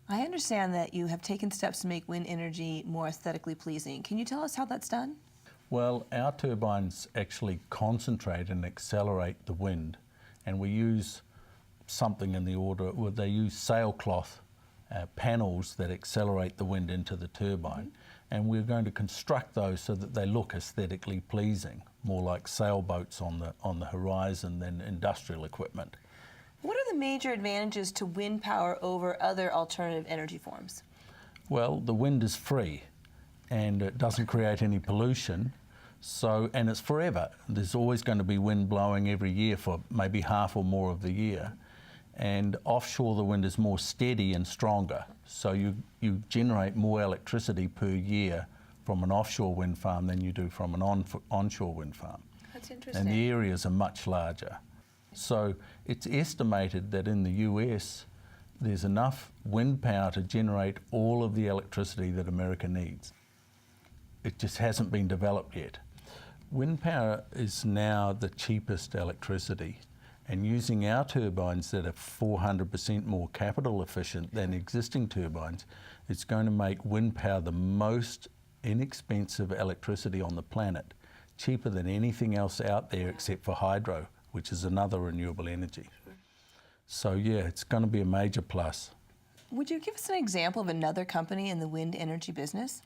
I understand that you have taken steps to make wind energy more aesthetically pleasing. Can you tell us how that's done? Well, our turbines actually concentrate and accelerate the wind, and we use something in the order, well, they use sailcloth panels that accelerate the wind into the turbine, and we're going to construct those so that they look aesthetically pleasing, more like sailboats on the horizon than industrial equipment. What are the major advantages to wind power over other alternative energy forms? Well, the wind is free and it doesn't create any pollution, and it's forever. There's always going to be wind blowing every year for maybe half or more of the year. And offshore the wind is more steady and stronger, so you generate more electricity per year from an offshore wind farm than you do from an onshore wind farm. That's interesting. And the areas are much larger. So it's estimated that in the US there's enough wind power to generate all of the electricity that America needs. It just hasn't been developed yet. Wind power is now the cheapest electricity, and using our turbines that are 400% more capital efficient than existing turbines, it's going to make wind power the most inexpensive electricity on the planet, cheaper than anything else out there except for hydro, which is another renewable energy. So yeah, it's going to be a major plus. Would you give us an example of another company in the wind energy business?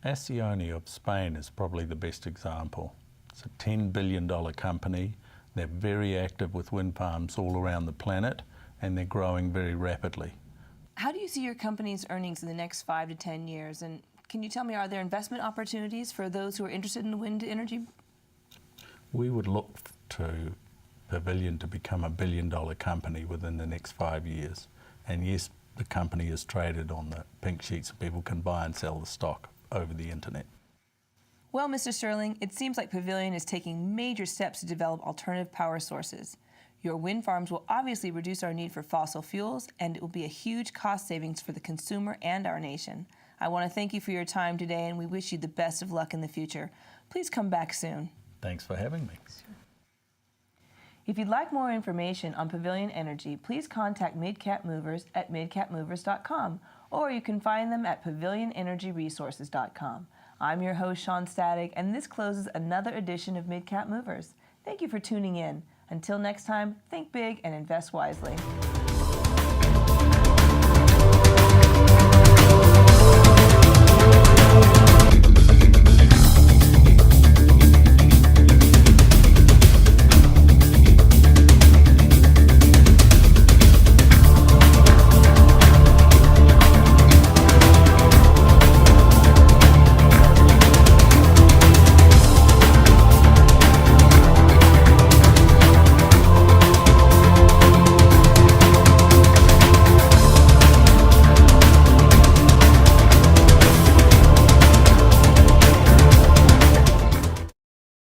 Acciona of Spain is probably the best example. It's a $10 billion company. They're very active with wind farms all around the planet, and they're growing very rapidly. How do you see your company's earnings in the next 5 to 10 years? And can you tell me, are there investment opportunities for those who are interested in the wind energy? We would look to Pavilion to become a $1 billion company within the next 5 years. And yes, the company is traded on the pink sheets so people can buy and sell the stock over the internet. Well, Mr. Sterling, it seems like Pavilion is taking major steps to develop alternative power sources. Your wind farms will obviously reduce our need for fossil fuels, and it will be a huge cost savings for the consumer and our nation. I want to thank you for your time today, and we wish you the best of luck in the future. Please come back soon. Thanks for having me. If you'd like more information on Pavilion Energy, please contact MidCap Movers at midcapmovers.com, or you can find them at pavilionenergyresources.com. I'm your host, Sean Static, and this closes another edition of MidCap Movers. Thank you for tuning in. Until next time, think big and invest wisely.